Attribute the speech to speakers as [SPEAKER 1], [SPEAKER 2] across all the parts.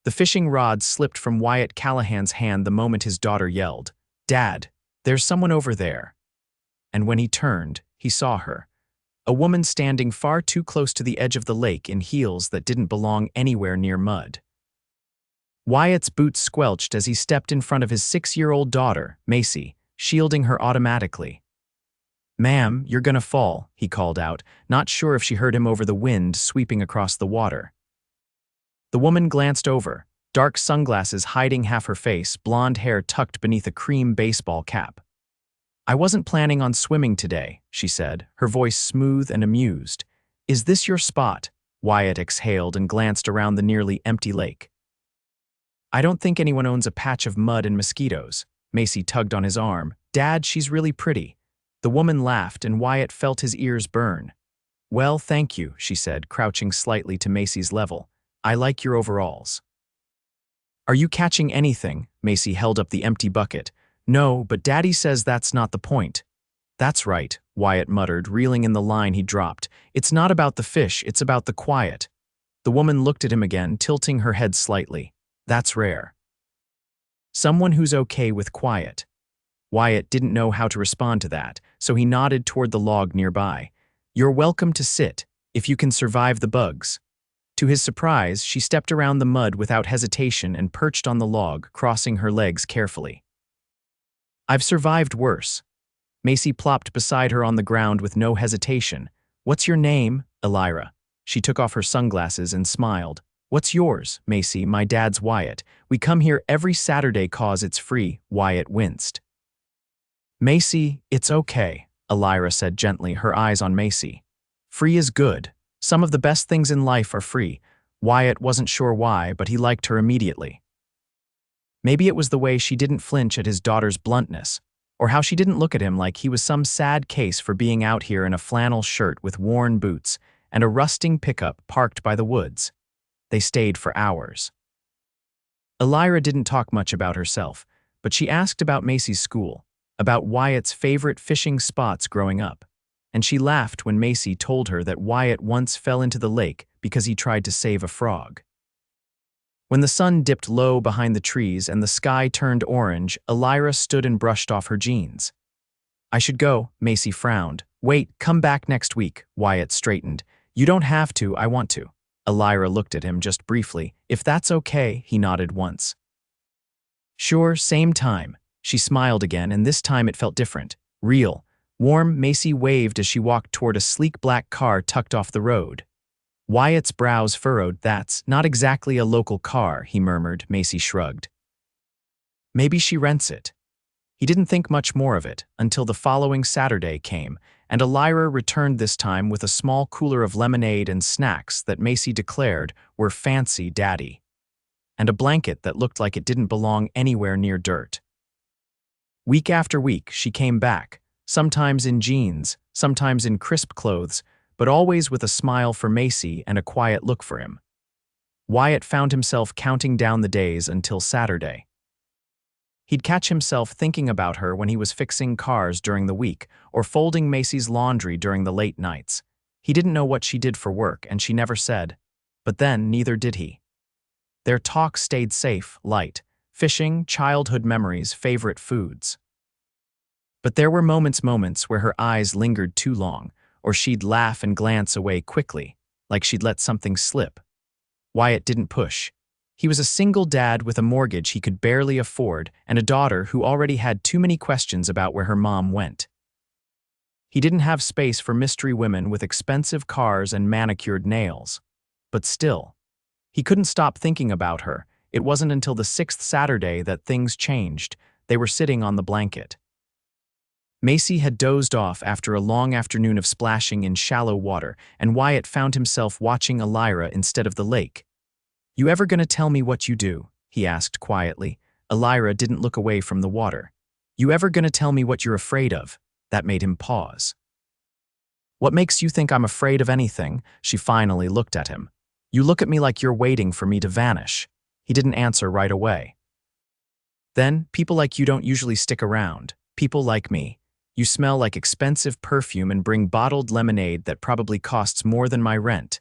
[SPEAKER 1] The fishing rod slipped from Wyatt Callahan's hand the moment his daughter yelled, "Dad, there's someone over there." And when he turned, he saw her. A woman standing far too close to the edge of the lake in heels that didn't belong anywhere near mud. Wyatt's boots squelched as he stepped in front of his 6-year-old daughter, Maisie, shielding her automatically. "Ma'am, you're gonna fall," he called out, not sure if she heard him over the wind sweeping across the water. The woman glanced over, dark sunglasses hiding half her face, blonde hair tucked beneath a cream baseball cap. "I wasn't planning on swimming today," she said, her voice smooth and amused. "Is this your spot?" Wyatt exhaled and glanced around the nearly empty lake. "I don't think anyone owns a patch of mud and mosquitoes." Maisie tugged on his arm. "Dad, she's really pretty." The woman laughed and Wyatt felt his ears burn. "Well, thank you," she said, crouching slightly to Maisie's level. "I like your overalls." "Are you catching anything?" Maisie held up the empty bucket. "No, but Daddy says that's not the point." "That's right," Wyatt muttered, reeling in the line he dropped. "It's not about the fish, it's about the quiet." The woman looked at him again, tilting her head slightly. "That's rare." "Someone who's okay with quiet." Wyatt didn't know how to respond to that, so he nodded toward the log nearby. "You're welcome to sit, if you can survive the bugs." To his surprise, she stepped around the mud without hesitation and perched on the log, crossing her legs carefully. "I've survived worse." Maisie plopped beside her on the ground with no hesitation. "What's your name?" "Elyra." She took off her sunglasses and smiled. "What's yours?" "Maisie, my dad's Wyatt. We come here every Saturday 'cause it's free." Wyatt winced. "Maisie, it's okay," Elyra said gently, her eyes on Maisie. "Free is good. Some of the best things in life are free." Wyatt wasn't sure why, but he liked her immediately. Maybe it was the way she didn't flinch at his daughter's bluntness, or how she didn't look at him like he was some sad case for being out here in a flannel shirt with worn boots and a rusting pickup parked by the woods. They stayed for hours. Elyra didn't talk much about herself, but she asked about Maisie's school, about Wyatt's favorite fishing spots growing up, and she laughed when Maisie told her that Wyatt once fell into the lake because he tried to save a frog. When the sun dipped low behind the trees and the sky turned orange, Elyra stood and brushed off her jeans. "I should go," Maisie frowned. "Wait, come back next week," Wyatt straightened. "You don't have to, I want to." Elyra looked at him just briefly. "If that's okay," he nodded once. "Sure, same time." She smiled again, and this time it felt different. Real. Warm. Maisie waved as she walked toward a sleek black car tucked off the road. Wyatt's brows furrowed. "That's not exactly a local car," he murmured. Maisie shrugged. "Maybe she rents it." He didn't think much more of it until the following Saturday came, and Elyra returned this time with a small cooler of lemonade and snacks that Maisie declared were fancy daddy, and a blanket that looked like it didn't belong anywhere near dirt. Week after week, she came back, sometimes in jeans, sometimes in crisp clothes, but always with a smile for Maisie and a quiet look for him. Wyatt found himself counting down the days until Saturday. He'd catch himself thinking about her when he was fixing cars during the week or folding Maisie's laundry during the late nights. He didn't know what she did for work, and she never said. But then, neither did he. Their talk stayed safe, light. Fishing, childhood memories, favorite foods. But there were moments where her eyes lingered too long, or she'd laugh and glance away quickly, like she'd let something slip. Wyatt didn't push. He was a single dad with a mortgage he could barely afford and a daughter who already had too many questions about where her mom went. He didn't have space for mystery women with expensive cars and manicured nails. But still, he couldn't stop thinking about her. It wasn't until the 6th Saturday that things changed. They were sitting on the blanket. Maisie had dozed off after a long afternoon of splashing in shallow water, and Wyatt found himself watching Elyra instead of the lake. "You ever gonna tell me what you do?" he asked quietly. Elyra didn't look away from the water. "You ever gonna tell me what you're afraid of?" That made him pause. "What makes you think I'm afraid of anything?" She finally looked at him. "You look at me like you're waiting for me to vanish." He didn't answer right away. "Then, people like you don't usually stick around. People like me. You smell like expensive perfume and bring bottled lemonade that probably costs more than my rent."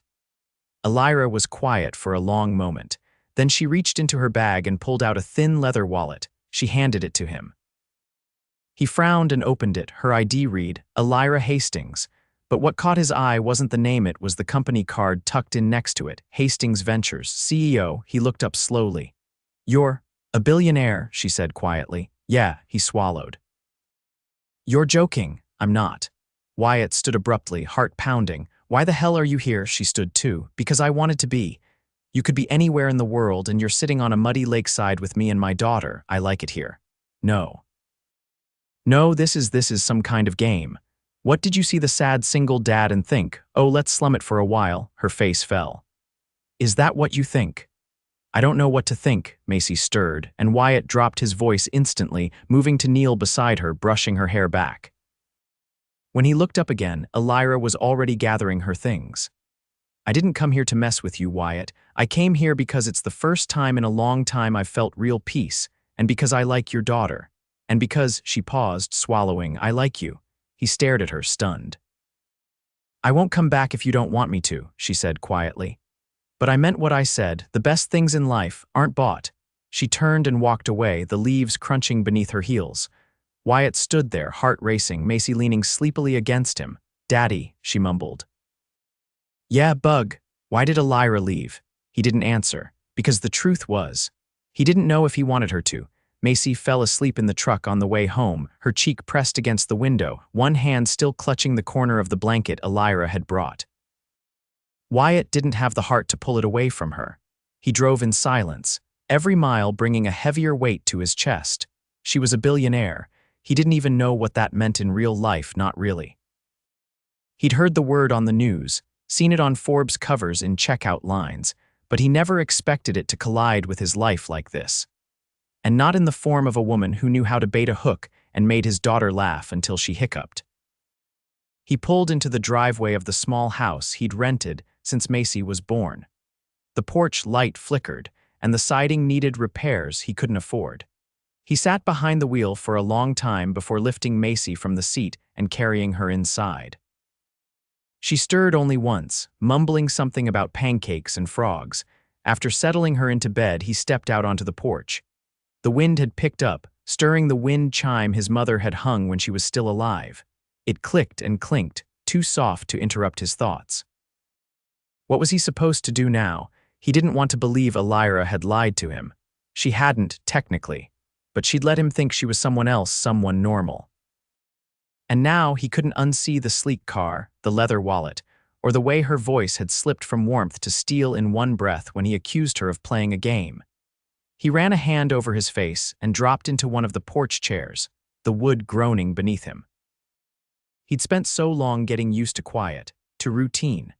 [SPEAKER 1] Elyra was quiet for a long moment. Then she reached into her bag and pulled out a thin leather wallet. She handed it to him. He frowned and opened it. Her ID read, Elyra Hastings. But what caught his eye wasn't the name, it was the company card tucked in next to it. Hastings Ventures, CEO. He looked up slowly. You're a billionaire, she said quietly. Yeah, he swallowed. You're joking. I'm not. Wyatt stood abruptly, heart pounding. Why the hell are you here? She stood too. Because I wanted to be. You could be anywhere in the world and you're sitting on a muddy lakeside with me and my daughter. I like it here. No. No, this is some kind of game. What did you see the sad single dad and think, oh, let's slum it for a while? Her face fell. Is that what you think? I don't know what to think, Maisie stirred, and Wyatt dropped his voice instantly, moving to kneel beside her, brushing her hair back. When he looked up again, Elyra was already gathering her things. I didn't come here to mess with you, Wyatt. I came here because it's the first time in a long time I've felt real peace, and because I like your daughter. And because, she paused, swallowing, I like you. He stared at her, stunned. I won't come back if you don't want me to, she said quietly. But I meant what I said. The best things in life aren't bought. She turned and walked away, the leaves crunching beneath her heels. Wyatt stood there, heart racing, Maisie leaning sleepily against him. Daddy, she mumbled. Yeah, bug. Why did Elyra leave? He didn't answer, because the truth was, he didn't know if he wanted her to. Maisie fell asleep in the truck on the way home, her cheek pressed against the window, one hand still clutching the corner of the blanket Elyra had brought. Wyatt didn't have the heart to pull it away from her. He drove in silence, every mile bringing a heavier weight to his chest. She was a billionaire. He didn't even know what that meant in real life, not really. He'd heard the word on the news, seen it on Forbes covers in checkout lines, but he never expected it to collide with his life like this. And not in the form of a woman who knew how to bait a hook and made his daughter laugh until she hiccuped. He pulled into the driveway of the small house he'd rented since Maisie was born. The porch light flickered, and the siding needed repairs he couldn't afford. He sat behind the wheel for a long time before lifting Maisie from the seat and carrying her inside. She stirred only once, mumbling something about pancakes and frogs. After settling her into bed, he stepped out onto the porch. The wind had picked up, stirring the wind chime his mother had hung when she was still alive. It clicked and clinked, too soft to interrupt his thoughts. What was he supposed to do now? He didn't want to believe Elyra had lied to him. She hadn't, technically, but she'd let him think she was someone else, someone normal. And now he couldn't unsee the sleek car, the leather wallet, or the way her voice had slipped from warmth to steel in one breath when he accused her of playing a game. He ran a hand over his face and dropped into one of the porch chairs, the wood groaning beneath him. He'd spent so long getting used to quiet, to routine.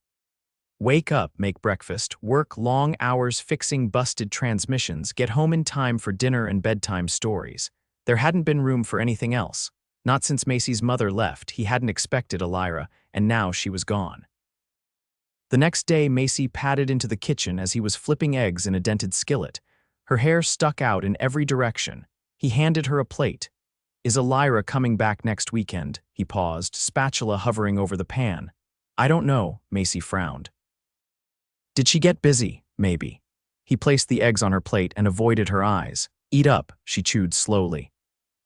[SPEAKER 1] Wake up, make breakfast, work long hours fixing busted transmissions, get home in time for dinner and bedtime stories. There hadn't been room for anything else. Not since Maisie's mother left. He hadn't expected Elyra, and now she was gone. The next day, Maisie padded into the kitchen as he was flipping eggs in a dented skillet. Her hair stuck out in every direction. He handed her a plate. Is Elyra coming back next weekend? He paused, spatula hovering over the pan. I don't know, Maisie frowned. Did she get busy? Maybe. He placed the eggs on her plate and avoided her eyes. Eat up, she chewed slowly.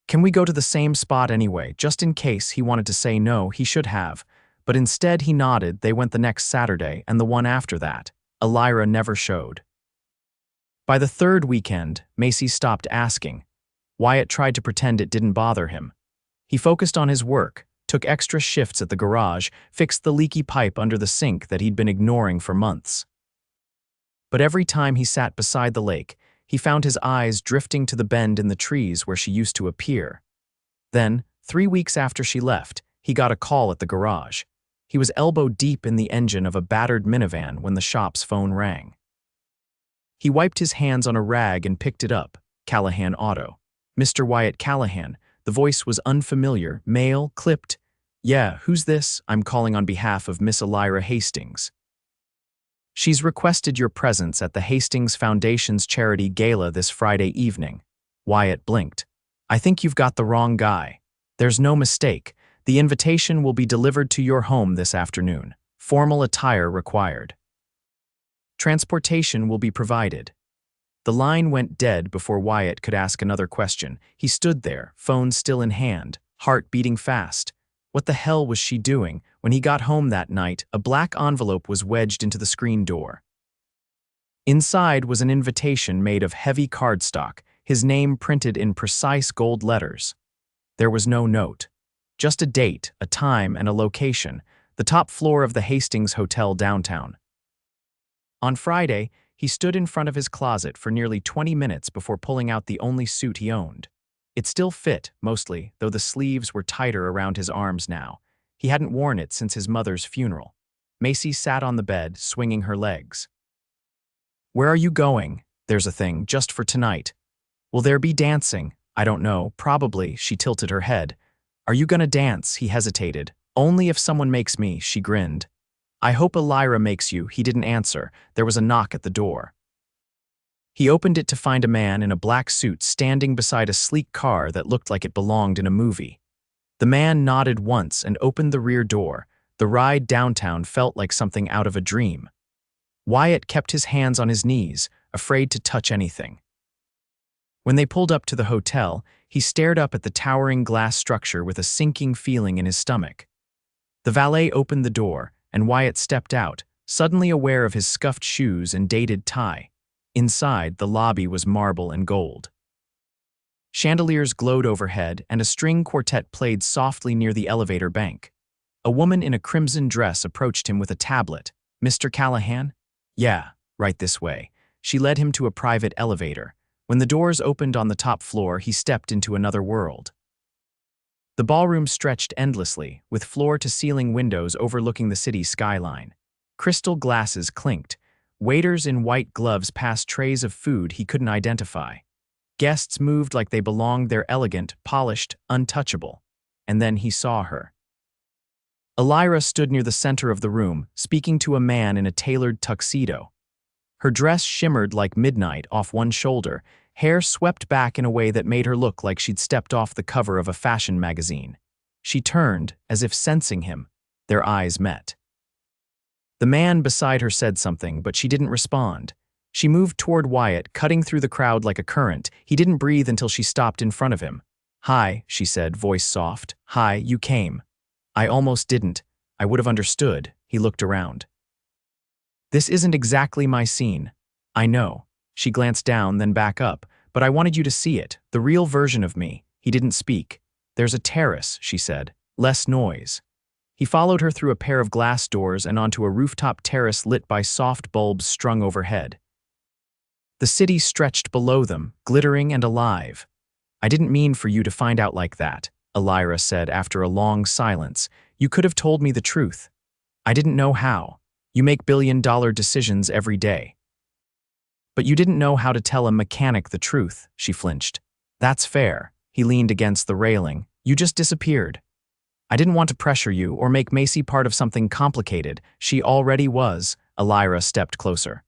[SPEAKER 1] Can we go to the same spot anyway? Just in case he wanted to say no, he should have. But instead he nodded. They went the next Saturday and the one after that. Elyra never showed. By the third weekend, Maisie stopped asking. Wyatt tried to pretend it didn't bother him. He focused on his work, took extra shifts at the garage, fixed the leaky pipe under the sink that he'd been ignoring for months. But every time he sat beside the lake, he found his eyes drifting to the bend in the trees where she used to appear. Then, 3 weeks after she left, he got a call at the garage. He was elbow-deep in the engine of a battered minivan when the shop's phone rang. He wiped his hands on a rag and picked it up. Callahan Auto. Mr. Wyatt Callahan. The voice was unfamiliar, male, clipped. Yeah, who's this? I'm calling on behalf of Miss Elyra Hastings. She's requested your presence at the Hastings Foundation's charity gala this Friday evening. Wyatt blinked. I think you've got the wrong guy. There's no mistake. The invitation will be delivered to your home this afternoon. Formal attire required. Transportation will be provided. The line went dead before Wyatt could ask another question. He stood there, phone still in hand, heart beating fast. What the hell was she doing? When he got home that night, a black envelope was wedged into the screen door. Inside was an invitation made of heavy cardstock, his name printed in precise gold letters. There was no note. Just a date, a time, and a location, the top floor of the Hastings Hotel downtown. On Friday, he stood in front of his closet for nearly 20 minutes before pulling out the only suit he owned. It still fit, mostly, though the sleeves were tighter around his arms now. He hadn't worn it since his mother's funeral. Maisie sat on the bed, swinging her legs. "Where are you going?" "There's a thing, just for tonight." "Will there be dancing?" "I don't know, probably," she tilted her head. "Are you gonna dance?" He hesitated. "Only if someone makes me," she grinned. "I hope Elyra makes you." He didn't answer. There was a knock at the door. He opened it to find a man in a black suit standing beside a sleek car that looked like it belonged in a movie. The man nodded once and opened the rear door. The ride downtown felt like something out of a dream. Wyatt kept his hands on his knees, afraid to touch anything. When they pulled up to the hotel, he stared up at the towering glass structure with a sinking feeling in his stomach. The valet opened the door, and Wyatt stepped out, suddenly aware of his scuffed shoes and dated tie. Inside, the lobby was marble and gold. Chandeliers glowed overhead, and a string quartet played softly near the elevator bank. A woman in a crimson dress approached him with a tablet. "Mr. Callahan?" "Yeah, right this way." She led him to a private elevator. When the doors opened on the top floor, he stepped into another world. The ballroom stretched endlessly, with floor-to-ceiling windows overlooking the city skyline. Crystal glasses clinked. Waiters in white gloves passed trays of food he couldn't identify. Guests moved like they belonged there, elegant, polished, untouchable. And then he saw her. Elyra stood near the center of the room, speaking to a man in a tailored tuxedo. Her dress shimmered like midnight off one shoulder, hair swept back in a way that made her look like she'd stepped off the cover of a fashion magazine. She turned, as if sensing him. Their eyes met. The man beside her said something, but she didn't respond. She moved toward Wyatt, cutting through the crowd like a current. He didn't breathe until she stopped in front of him. "Hi," she said, voice soft. "Hi, you came." "I almost didn't. I would have understood." He looked around. "This isn't exactly my scene." "I know." She glanced down, then back up. "But I wanted you to see it, the real version of me." He didn't speak. "There's a terrace," she said. "Less noise." He followed her through a pair of glass doors and onto a rooftop terrace lit by soft bulbs strung overhead. The city stretched below them, glittering and alive. "I didn't mean for you to find out like that," Elyra said after a long silence. "You could have told me the truth. I didn't know how. You make billion-dollar decisions every day." "But you didn't know how to tell a mechanic the truth," she flinched. "That's fair." He leaned against the railing. "You just disappeared." "I didn't want to pressure you or make Maisie part of something complicated. She already was." Elyra stepped closer.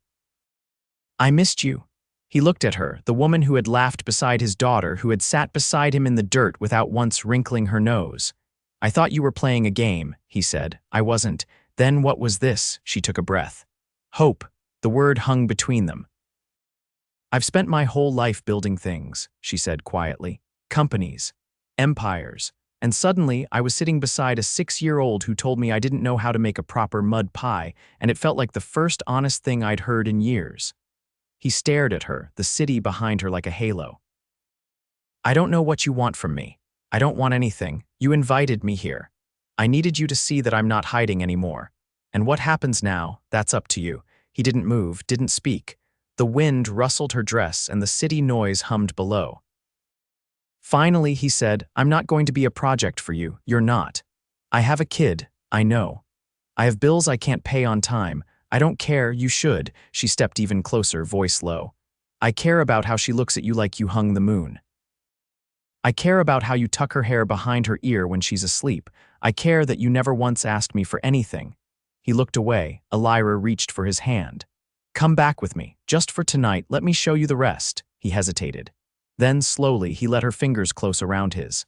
[SPEAKER 1] "I missed you." He looked at her, the woman who had laughed beside his daughter, who had sat beside him in the dirt without once wrinkling her nose. "I thought you were playing a game," he said. "I wasn't." "Then what was this?" She took a breath. "Hope." The word hung between them. "I've spent my whole life building things," she said quietly. "Companies. Empires. And suddenly, I was sitting beside a 6-year-old who told me I didn't know how to make a proper mud pie, and it felt like the first honest thing I'd heard in years." He stared at her, the city behind her like a halo. "I don't know what you want from me. I don't want anything. You invited me here. I needed you to see that I'm not hiding anymore. And what happens now, that's up to you." He didn't move, didn't speak. The wind rustled her dress and the city noise hummed below. Finally, he said, "I'm not going to be a project for you. You're not. I have a kid, I know. I have bills I can't pay on time. I don't care, you should." She stepped even closer, voice low. "I care about how she looks at you like you hung the moon. I care about how you tuck her hair behind her ear when she's asleep. I care that you never once asked me for anything." He looked away. Elyra reached for his hand. "Come back with me, just for tonight. Let me show you the rest." He hesitated. Then, slowly, he let her fingers close around his.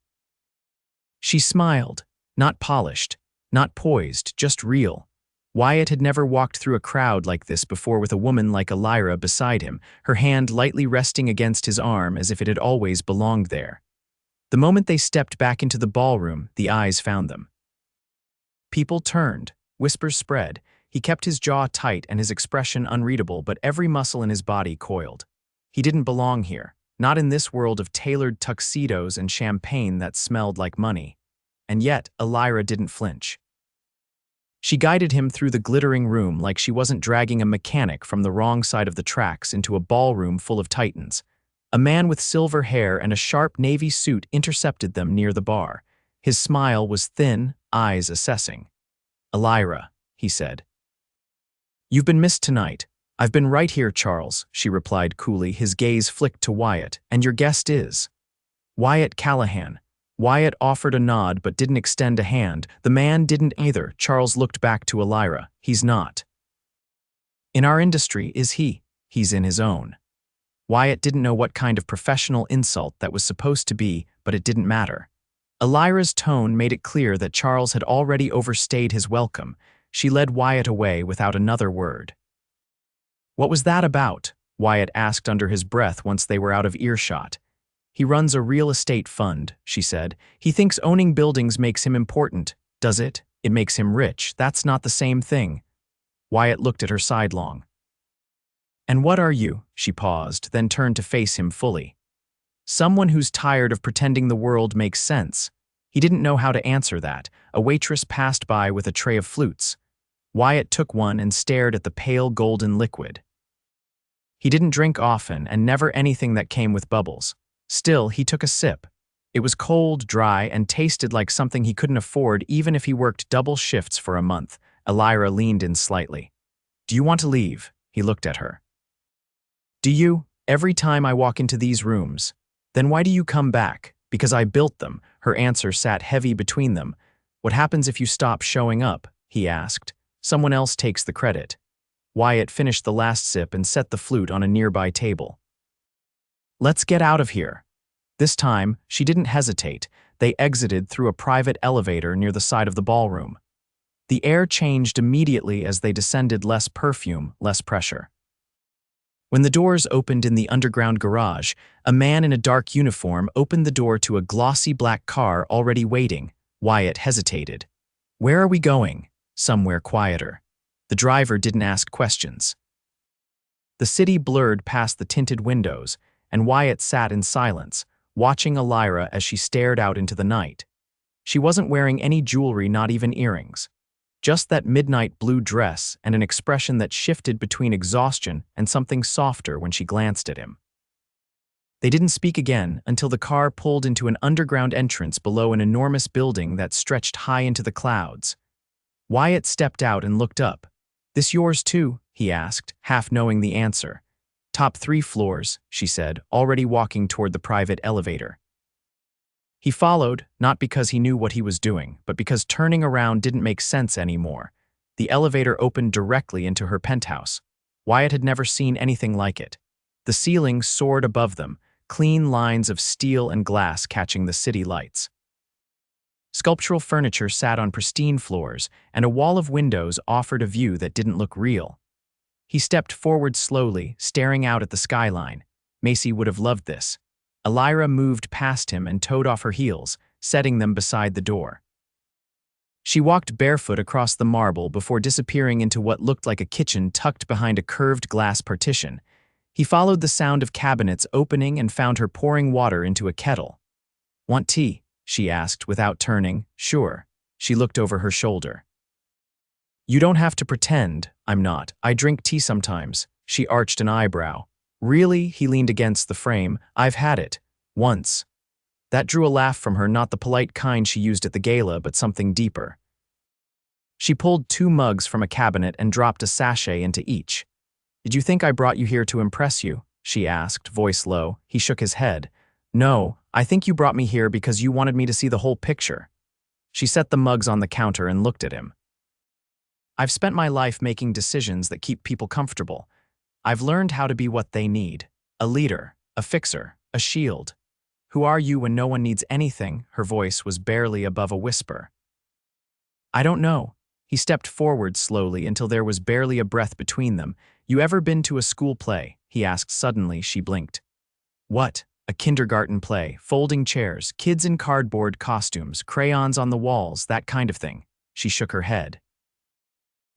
[SPEAKER 1] She smiled, not polished, not poised, just real. Wyatt had never walked through a crowd like this before with a woman like Elyra beside him, her hand lightly resting against his arm as if it had always belonged there. The moment they stepped back into the ballroom, the eyes found them. People turned, whispers spread. He kept his jaw tight and his expression unreadable, but every muscle in his body coiled. He didn't belong here, not in this world of tailored tuxedos and champagne that smelled like money. And yet, Elyra didn't flinch. She guided him through the glittering room like she wasn't dragging a mechanic from the wrong side of the tracks into a ballroom full of titans. A man with silver hair and a sharp navy suit intercepted them near the bar. His smile was thin, eyes assessing. "Elyra," he said. "You've been missed tonight." "I've been right here, Charles," she replied coolly. His gaze flicked to Wyatt. "And your guest is?" "Wyatt Callahan." Wyatt offered a nod but didn't extend a hand. The man didn't either. Charles looked back to Elyra. "He's not. In our industry, is he? He's in his own." Wyatt didn't know what kind of professional insult that was supposed to be, but it didn't matter. Elyra's tone made it clear that Charles had already overstayed his welcome. She led Wyatt away without another word. "What was that about?" Wyatt asked under his breath once they were out of earshot. "He runs a real estate fund," she said. "He thinks owning buildings makes him important. Does it? It makes him rich. That's not the same thing." Wyatt looked at her sidelong. "And what are you?" She paused, then turned to face him fully. "Someone who's tired of pretending the world makes sense." He didn't know how to answer that. A waitress passed by with a tray of flutes. Wyatt took one and stared at the pale golden liquid. He didn't drink often and never anything that came with bubbles. Still, he took a sip. It was cold, dry, and tasted like something he couldn't afford even if he worked double shifts for a month. Elyra leaned in slightly. "Do you want to leave?" He looked at her. "Do you? Every time I walk into these rooms. Then why do you come back?" "Because I built them." Her answer sat heavy between them. "What happens if you stop showing up?" he asked. "Someone else takes the credit." Wyatt finished the last sip and set the flute on a nearby table. "Let's get out of here." This time, she didn't hesitate. They exited through a private elevator near the side of the ballroom. The air changed immediately as they descended. Less perfume, less pressure. When the doors opened in the underground garage, a man in a dark uniform opened the door to a glossy black car already waiting. Wyatt hesitated. "Where are we going?" "Somewhere quieter." The driver didn't ask questions. The city blurred past the tinted windows, and Wyatt sat in silence, watching Elyra as she stared out into the night. She wasn't wearing any jewelry, not even earrings. Just that midnight blue dress and an expression that shifted between exhaustion and something softer when she glanced at him. They didn't speak again until the car pulled into an underground entrance below an enormous building that stretched high into the clouds. Wyatt stepped out and looked up. "This yours too?" he asked, half knowing the answer. "Top 3 floors," she said, already walking toward the private elevator. He followed, not because he knew what he was doing, but because turning around didn't make sense anymore. The elevator opened directly into her penthouse. Wyatt had never seen anything like it. The ceiling soared above them, clean lines of steel and glass catching the city lights. Sculptural furniture sat on pristine floors, and a wall of windows offered a view that didn't look real. He stepped forward slowly, staring out at the skyline. Maisie would have loved this. Elyra moved past him and toed off her heels, setting them beside the door. She walked barefoot across the marble before disappearing into what looked like a kitchen tucked behind a curved glass partition. He followed the sound of cabinets opening and found her pouring water into a kettle. "Want tea?" she asked without turning. "Sure." She looked over her shoulder. "You don't have to pretend I'm not. I drink tea sometimes." She arched an eyebrow. "Really?" He leaned against the frame. "I've had it. Once." That drew a laugh from her, not the polite kind she used at the gala, but something deeper. She pulled 2 mugs from a cabinet and dropped a sachet into each. "Did you think I brought you here to impress you?" she asked, voice low. He shook his head. "No, I think you brought me here because you wanted me to see the whole picture." She set the mugs on the counter and looked at him. "I've spent my life making decisions that keep people comfortable. I've learned how to be what they need. A leader, a fixer, a shield. Who are you when no one needs anything?" Her voice was barely above a whisper. "I don't know." He stepped forward slowly until there was barely a breath between them. "You ever been to a school play?" he asked suddenly. She blinked. "What?" "A kindergarten play, folding chairs, kids in cardboard costumes, crayons on the walls, that kind of thing." She shook her head.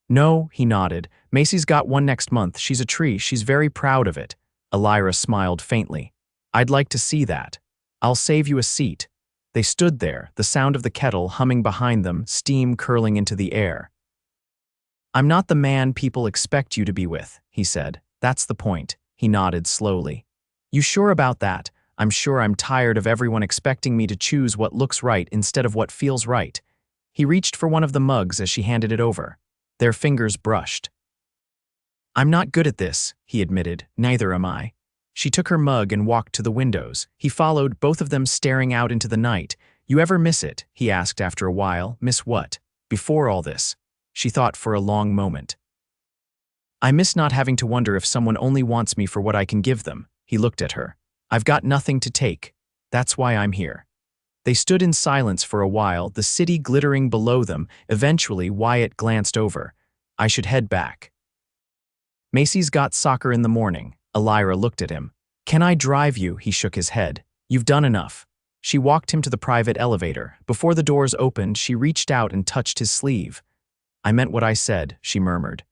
[SPEAKER 1] "No," he nodded. "Maisie's got one next month. She's a tree. She's very proud of it." Elyra smiled faintly. "I'd like to see that. I'll save you a seat." They stood there, the sound of the kettle humming behind them, steam curling into the air. "I'm not the man people expect you to be with," he said. "That's the point." He nodded slowly. "You sure about that?" "I'm sure. I'm tired of everyone expecting me to choose what looks right instead of what feels right." He reached for one of the mugs as she handed it over. Their fingers brushed. "I'm not good at this," he admitted. "Neither am I." She took her mug and walked to the windows. He followed, both of them staring out into the night. "You ever miss it?" he asked after a while. "Miss what?" "Before all this." She thought for a long moment. "I miss not having to wonder if someone only wants me for what I can give them." He looked at her. "I've got nothing to take. That's why I'm here." They stood in silence for a while, the city glittering below them. Eventually, Wyatt glanced over. "I should head back." "Maisie's got soccer in the morning." Elyra looked at him. "Can I drive you?" He shook his head. "You've done enough." She walked him to the private elevator. Before the doors opened, she reached out and touched his sleeve. "I meant what I said," she murmured.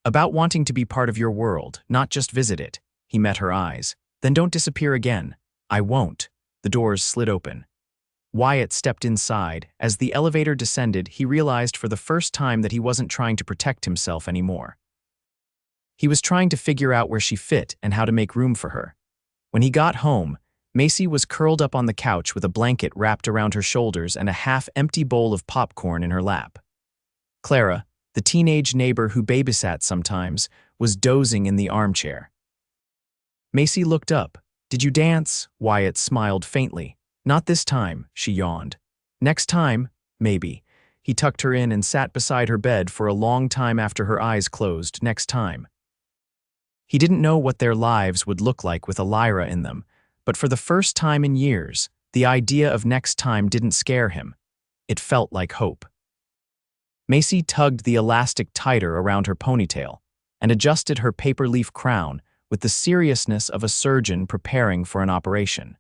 [SPEAKER 1] "About wanting to be part of your world, not just visit it." He met her eyes. "Then don't disappear again." "I won't." The doors slid open. Wyatt stepped inside. As the elevator descended, he realized for the first time that he wasn't trying to protect himself anymore. He was trying to figure out where she fit and how to make room for her. When he got home, Maisie was curled up on the couch with a blanket wrapped around her shoulders and a half-empty bowl of popcorn in her lap. Clara, the teenage neighbor who babysat sometimes, was dozing in the armchair. Maisie looked up. "Did you dance?" Wyatt smiled faintly. "Not this time," she yawned. "Next time, maybe." He tucked her in and sat beside her bed for a long time after her eyes closed. Next time. He didn't know what their lives would look like with Elyra in them, but for the first time in years, the idea of next time didn't scare him. It felt like hope. Maisie tugged the elastic tighter around her ponytail and adjusted her paper leaf crown with the seriousness of a surgeon preparing for an operation.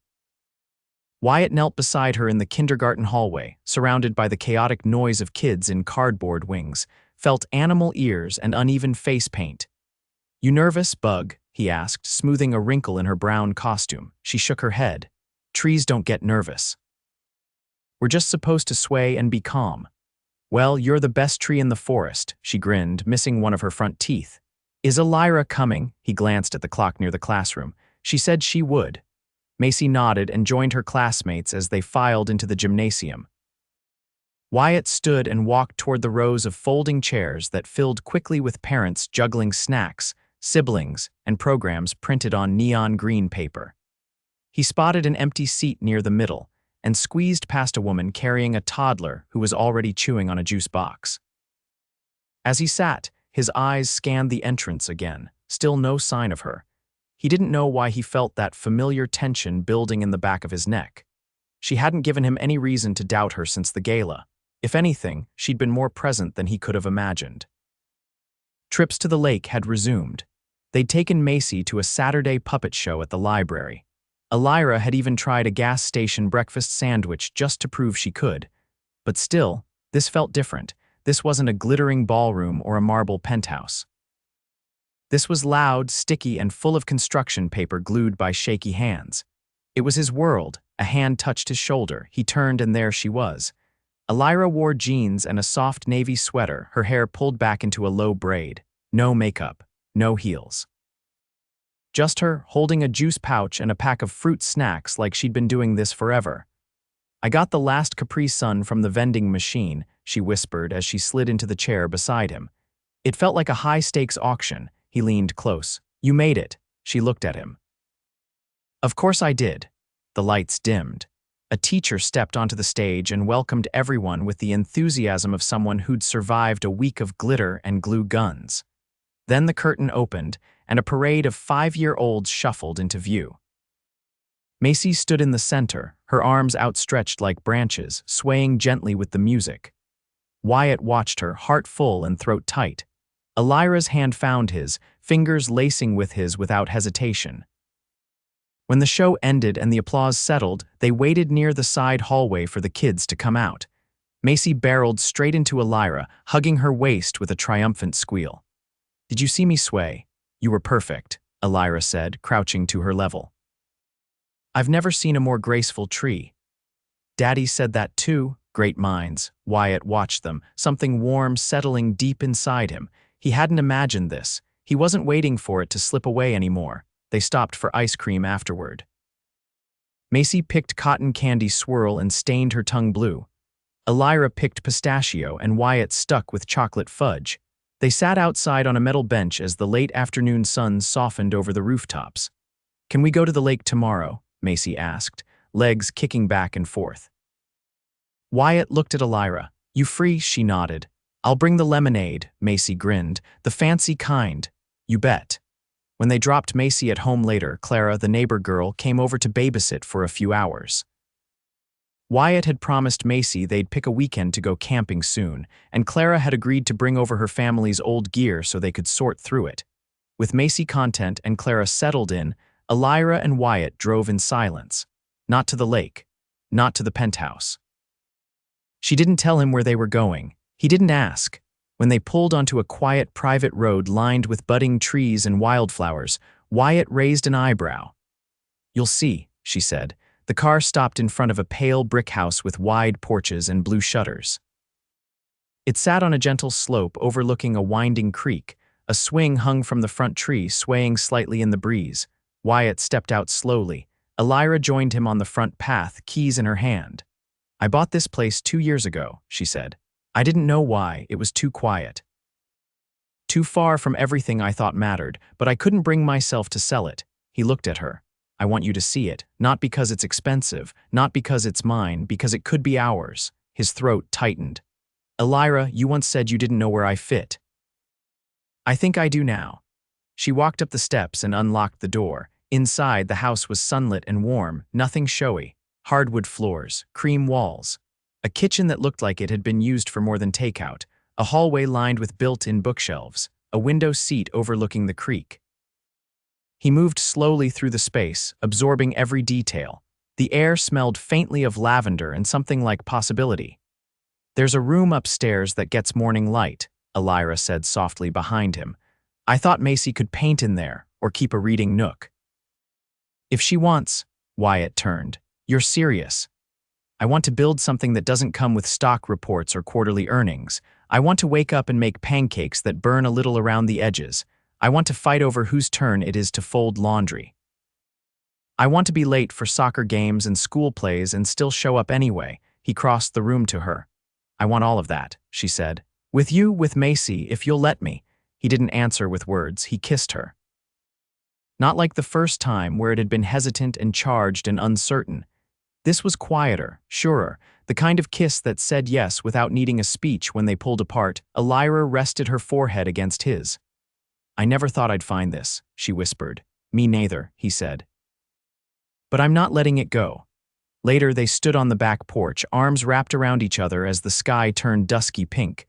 [SPEAKER 1] Wyatt knelt beside her in the kindergarten hallway, surrounded by the chaotic noise of kids in cardboard wings, felt animal ears and uneven face paint. "You nervous, Bug?" he asked, smoothing a wrinkle in her brown costume. She shook her head. "Trees don't get nervous. We're just supposed to sway and be calm." "Well, you're the best tree in the forest," she grinned, missing one of her front teeth. "Is Elyra coming?" He glanced at the clock near the classroom. "She said she would." Maisie nodded and joined her classmates as they filed into the gymnasium. Wyatt stood and walked toward the rows of folding chairs that filled quickly with parents juggling snacks, siblings, and programs printed on neon green paper. He spotted an empty seat near the middle and squeezed past a woman carrying a toddler who was already chewing on a juice box. As he sat, his eyes scanned the entrance again, still no sign of her. He didn't know why he felt that familiar tension building in the back of his neck. She hadn't given him any reason to doubt her since the gala. If anything, she'd been more present than he could have imagined. Trips to the lake had resumed. They'd taken Maisie to a Saturday puppet show at the library. Elyra had even tried a gas station breakfast sandwich just to prove she could. But still, this felt different. This wasn't a glittering ballroom or a marble penthouse. This was loud, sticky, and full of construction paper glued by shaky hands. It was his world. A hand touched his shoulder. He turned and there she was. Elyra wore jeans and a soft navy sweater, her hair pulled back into a low braid. No makeup, no heels. Just her, holding a juice pouch and a pack of fruit snacks like she'd been doing this forever. "I got the last Capri Sun from the vending machine," she whispered as she slid into the chair beside him. It felt like a high-stakes auction. He leaned close. "You made it." She looked at him. "Of course I did." The lights dimmed. A teacher stepped onto the stage and welcomed everyone with the enthusiasm of someone who'd survived a week of glitter and glue guns. Then the curtain opened, and a parade of 5-year-olds shuffled into view. Maisie stood in the center, her arms outstretched like branches, swaying gently with the music. Wyatt watched her, heart full and throat tight. Elyra's hand found his, fingers lacing with his without hesitation. When the show ended and the applause settled, they waited near the side hallway for the kids to come out. Maisie barreled straight into Elyra, hugging her waist with a triumphant squeal. "Did you see me sway? You were perfect," Elyra said, crouching to her level. "I've never seen a more graceful tree." "Daddy said that too." Great minds. Wyatt watched them, something warm settling deep inside him. He hadn't imagined this. He wasn't waiting for it to slip away anymore. They stopped for ice cream afterward. Maisie picked cotton candy swirl and stained her tongue blue. Elyra picked pistachio and Wyatt stuck with chocolate fudge. They sat outside on a metal bench as the late afternoon sun softened over the rooftops. "Can we go to the lake tomorrow?" Maisie asked, legs kicking back and forth. Wyatt looked at Elyra. "You free?" She nodded. "I'll bring the lemonade," Maisie grinned. "The fancy kind." "You bet." When they dropped Maisie at home later, Clara, the neighbor girl, came over to babysit for a few hours. Wyatt had promised Maisie they'd pick a weekend to go camping soon, and Clara had agreed to bring over her family's old gear so they could sort through it. With Maisie content and Clara settled in, Elyra and Wyatt drove in silence. Not to the lake. Not to the penthouse. She didn't tell him where they were going. He didn't ask. When they pulled onto a quiet private road lined with budding trees and wildflowers, Wyatt raised an eyebrow. "You'll see," she said. The car stopped in front of a pale brick house with wide porches and blue shutters. It sat on a gentle slope overlooking a winding creek. A swing hung from the front tree, swaying slightly in the breeze. Wyatt stepped out slowly. Elyra joined him on the front path, keys in her hand. "I bought this place 2 years ago," she said. "I didn't know why, it was too quiet. Too far from everything I thought mattered, but I couldn't bring myself to sell it." He looked at her. "I want you to see it, not because it's expensive, not because it's mine, because it could be ours." His throat tightened. "Elyra, you once said you didn't know where I fit. I think I do now." She walked up the steps and unlocked the door. Inside, the house was sunlit and warm, nothing showy. Hardwood floors, cream walls. A kitchen that looked like it had been used for more than takeout. A hallway lined with built-in bookshelves. A window seat overlooking the creek. He moved slowly through the space, absorbing every detail. The air smelled faintly of lavender and something like possibility. "There's a room upstairs that gets morning light," Elyra said softly behind him. "I thought Maisie could paint in there, or keep a reading nook." "If she wants," Wyatt turned. "You're serious." "I want to build something that doesn't come with stock reports or quarterly earnings. I want to wake up and make pancakes that burn a little around the edges. I want to fight over whose turn it is to fold laundry. I want to be late for soccer games and school plays and still show up anyway." He crossed the room to her. "I want all of that," she said. "With you, with Maisie, if you'll let me." He didn't answer with words, he kissed her. Not like the first time where it had been hesitant and charged and uncertain. This was quieter, surer, the kind of kiss that said yes without needing a speech. When they pulled apart, Elyra rested her forehead against his. "I never thought I'd find this," she whispered. "Me neither," he said. "But I'm not letting it go." Later, they stood on the back porch, arms wrapped around each other as the sky turned dusky pink.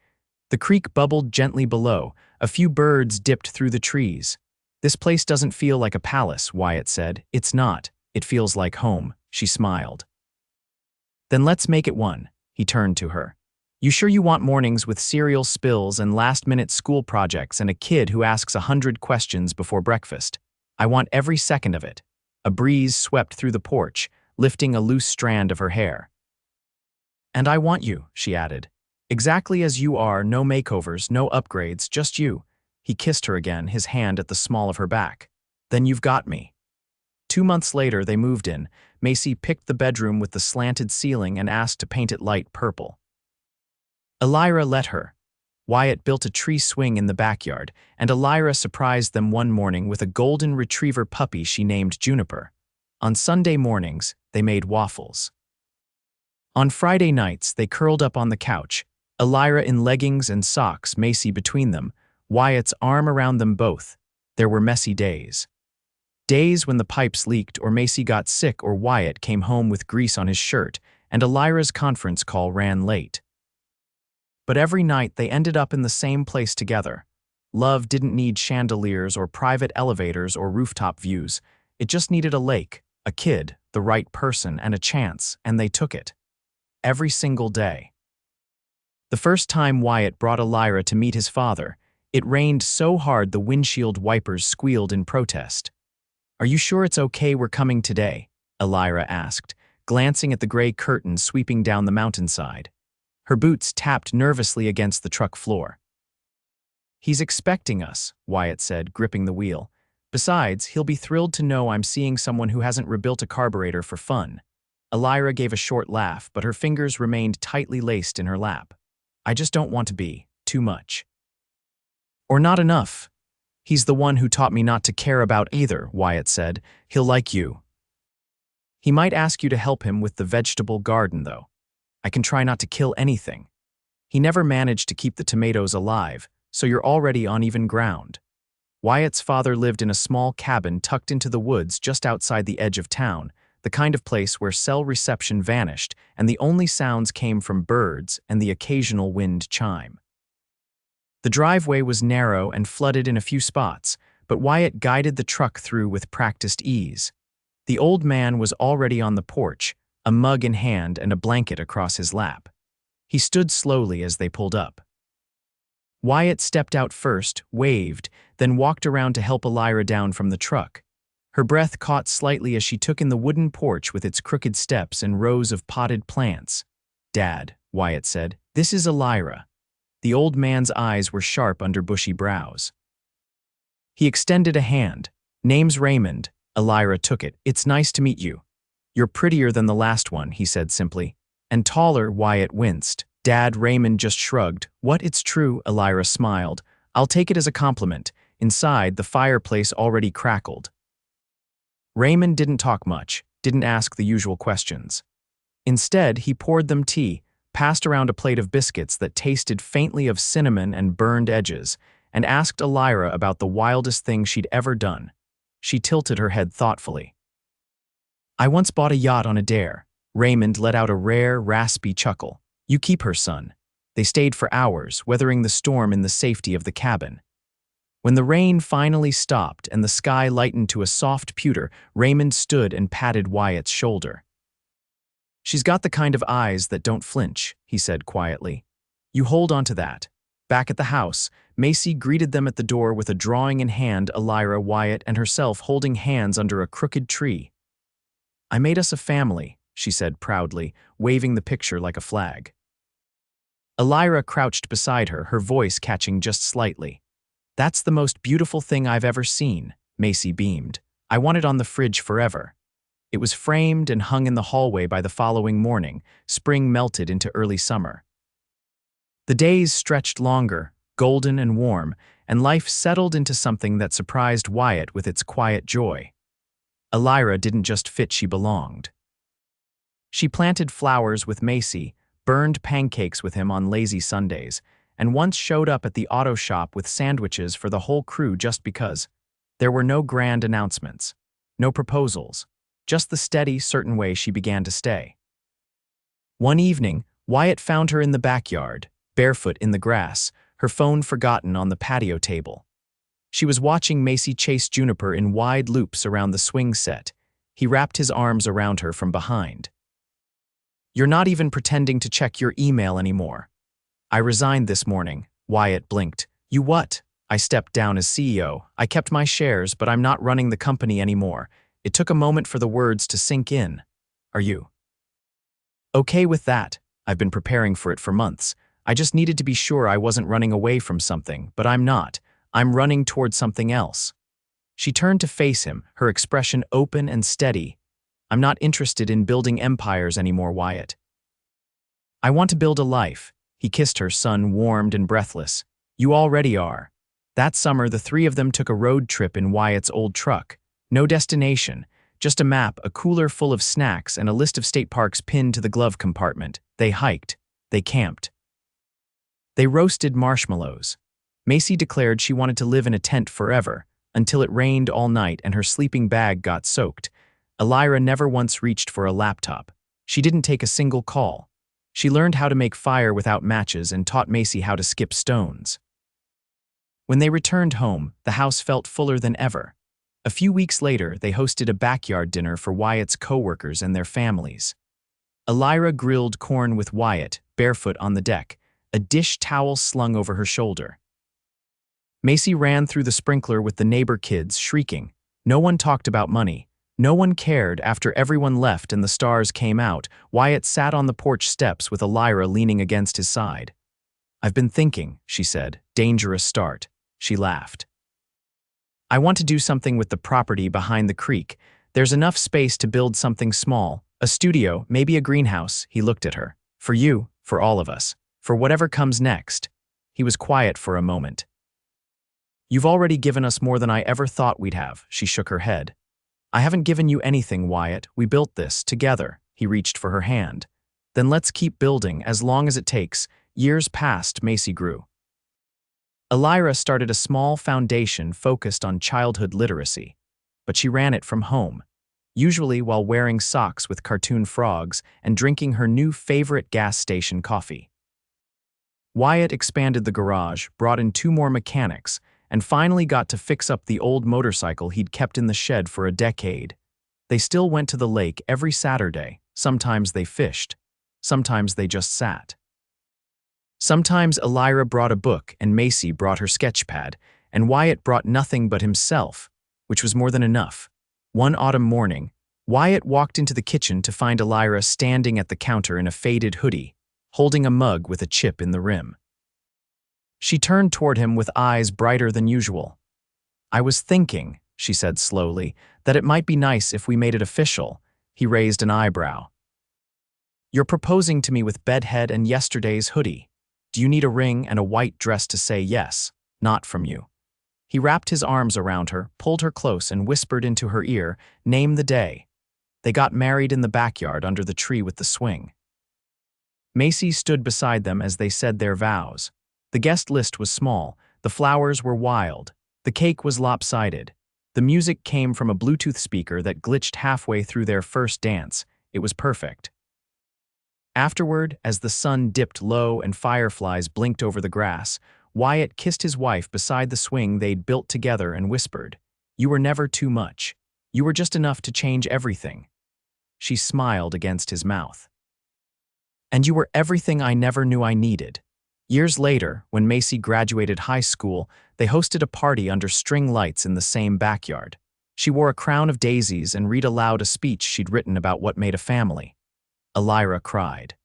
[SPEAKER 1] The creek bubbled gently below. A few birds dipped through the trees. "This place doesn't feel like a palace," Wyatt said. "It's not. It feels like home." She smiled. "Then let's make it one." He turned to her. "You sure you want mornings with cereal spills and last-minute school projects and a kid who asks 100 questions before breakfast? I want every second of it." A breeze swept through the porch, lifting a loose strand of her hair. "And I want you," she added. "Exactly as you are, no makeovers, no upgrades, just you." He kissed her again, his hand at the small of her back. "Then you've got me." 2 months later, they moved in. Maisie picked the bedroom with the slanted ceiling and asked to paint it light purple. Elyra let her. Wyatt built a tree swing in the backyard, and Elyra surprised them one morning with a golden retriever puppy she named Juniper. On Sunday mornings, they made waffles. On Friday nights, they curled up on the couch, Elyra in leggings and socks, Maisie between them, Wyatt's arm around them both. There were messy days. Days when the pipes leaked or Maisie got sick or Wyatt came home with grease on his shirt, and Elyra's conference call ran late. But every night they ended up in the same place together. Love didn't need chandeliers or private elevators or rooftop views. It just needed a lake, a kid, the right person, and a chance, and they took it. Every single day. The first time Wyatt brought Elyra to meet his father, it rained so hard the windshield wipers squealed in protest. "Are you sure it's okay we're coming today?" Elyra asked, glancing at the gray curtain sweeping down the mountainside. Her boots tapped nervously against the truck floor. "He's expecting us," Wyatt said, gripping the wheel. "Besides, he'll be thrilled to know I'm seeing someone who hasn't rebuilt a carburetor for fun." Elyra gave a short laugh, but her fingers remained tightly laced in her lap. "I just don't want to be too much. Or not enough." "He's the one who taught me not to care about either," Wyatt said. "He'll like you. He might ask you to help him with the vegetable garden, though. I can try not to kill anything. He never managed to keep the tomatoes alive, so you're already on even ground." Wyatt's father lived in a small cabin tucked into the woods just outside the edge of town, the kind of place where cell reception vanished and the only sounds came from birds and the occasional wind chime. The driveway was narrow and flooded in a few spots, but Wyatt guided the truck through with practiced ease. The old man was already on the porch, a mug in hand and a blanket across his lap. He stood slowly as they pulled up. Wyatt stepped out first, waved, then walked around to help Elyra down from the truck. Her breath caught slightly as she took in the wooden porch with its crooked steps and rows of potted plants. "Dad," Wyatt said, "this is Elyra." The old man's eyes were sharp under bushy brows. He extended a hand. "Name's Raymond." Elyra took it. "It's nice to meet you." "You're prettier than the last one," he said simply. "And taller," Wyatt winced. "Dad," Raymond just shrugged. "What, it's true," Elyra smiled. "I'll take it as a compliment." Inside, the fireplace already crackled. Raymond didn't talk much, didn't ask the usual questions. Instead, he poured them tea, passed around a plate of biscuits that tasted faintly of cinnamon and burned edges, and asked Elyra about the wildest thing she'd ever done. She tilted her head thoughtfully. "I once bought a yacht on a dare." Raymond let out a rare, raspy chuckle. "You keep her, son." They stayed for hours, weathering the storm in the safety of the cabin. When the rain finally stopped and the sky lightened to a soft pewter, Raymond stood and patted Wyatt's shoulder. "She's got the kind of eyes that don't flinch," he said quietly. "You hold on to that." Back at the house, Maisie greeted them at the door with a drawing in hand, Elyra, Wyatt, and herself holding hands under a crooked tree. "I made us a family," she said proudly, waving the picture like a flag. Elyra crouched beside her, her voice catching just slightly. "That's the most beautiful thing I've ever seen," Maisie beamed. "I want it on the fridge forever." It was framed and hung in the hallway by the following morning. Spring melted into early summer. The days stretched longer, golden and warm, and life settled into something that surprised Wyatt with its quiet joy. Elyra didn't just fit, she belonged. She planted flowers with Maisie, burned pancakes with him on lazy Sundays, and once showed up at the auto shop with sandwiches for the whole crew just because. There were no grand announcements, no proposals, just the steady, certain way she began to stay. One evening, Wyatt found her in the backyard, barefoot in the grass, her phone forgotten on the patio table. She was watching Maisie chase Juniper in wide loops around the swing set. He wrapped his arms around her from behind. "You're not even pretending to check your email anymore." "I resigned this morning," Wyatt blinked. "You what?" "I stepped down as CEO. I kept my shares, but I'm not running the company anymore." It took a moment for the words to sink in. "Are you okay with that?" "I've been preparing for it for months. I just needed to be sure I wasn't running away from something, but I'm not. I'm running toward something else." She turned to face him, her expression open and steady. "I'm not interested in building empires anymore, Wyatt. I want to build a life." He kissed her, sun warmed and breathless. "You already are." That summer, the three of them took a road trip in Wyatt's old truck. No destination, just a map, a cooler full of snacks, and a list of state parks pinned to the glove compartment. They hiked. They camped. They roasted marshmallows. Maisie declared she wanted to live in a tent forever, until it rained all night and her sleeping bag got soaked. Elyra never once reached for a laptop. She didn't take a single call. She learned how to make fire without matches and taught Maisie how to skip stones. When they returned home, the house felt fuller than ever. A few weeks later, they hosted a backyard dinner for Wyatt's coworkers and their families. Elyra grilled corn with Wyatt, barefoot on the deck, a dish towel slung over her shoulder. Maisie ran through the sprinkler with the neighbor kids, shrieking. No one talked about money. No one cared. After everyone left and the stars came out, Wyatt sat on the porch steps with Elyra leaning against his side. "I've been thinking," she said. "Dangerous start." She laughed. "I want to do something with the property behind the creek. There's enough space to build something small. A studio, maybe a greenhouse." He looked at her. "For you, for all of us, for whatever comes next." He was quiet for a moment. "You've already given us more than I ever thought we'd have," she shook her head. "I haven't given you anything, Wyatt. We built this together." He reached for her hand. "Then let's keep building, as long as it takes." Years passed, Maisie grew. Elyra started a small foundation focused on childhood literacy, but she ran it from home, usually while wearing socks with cartoon frogs and drinking her new favorite gas station coffee. Wyatt expanded the garage, brought in 2 more mechanics, and finally got to fix up the old motorcycle he'd kept in the shed for a decade. They still went to the lake every Saturday. Sometimes they fished. Sometimes they just sat. Sometimes Elyra brought a book and Maisie brought her sketchpad, and Wyatt brought nothing but himself, which was more than enough. One autumn morning, Wyatt walked into the kitchen to find Elyra standing at the counter in a faded hoodie, holding a mug with a chip in the rim. She turned toward him with eyes brighter than usual. "I was thinking," she said slowly, "that it might be nice if we made it official." He raised an eyebrow. "You're proposing to me with bedhead and yesterday's hoodie. Do you need a ring and a white dress to say yes? Not from you." He wrapped his arms around her, pulled her close, and whispered into her ear, "Name the day." They got married in the backyard under the tree with the swing. Maisie stood beside them as they said their vows. The guest list was small, the flowers were wild, the cake was lopsided. The music came from a Bluetooth speaker that glitched halfway through their first dance. It was perfect. Afterward, as the sun dipped low and fireflies blinked over the grass, Wyatt kissed his wife beside the swing they'd built together and whispered, "You were never too much. You were just enough to change everything." She smiled against his mouth. "And you were everything I never knew I needed." Years later, when Maisie graduated high school, they hosted a party under string lights in the same backyard. She wore a crown of daisies and read aloud a speech she'd written about what made a family. Elyra cried.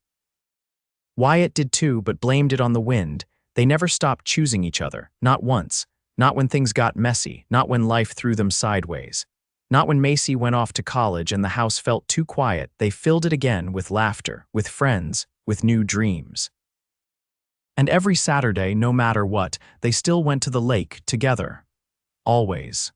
[SPEAKER 1] Wyatt did too, but blamed it on the wind. They never stopped choosing each other, not once. Not when things got messy, not when life threw them sideways. Not when Maisie went off to college and the house felt too quiet. They filled it again with laughter, with friends, with new dreams. And every Saturday, no matter what, they still went to the lake together. Always.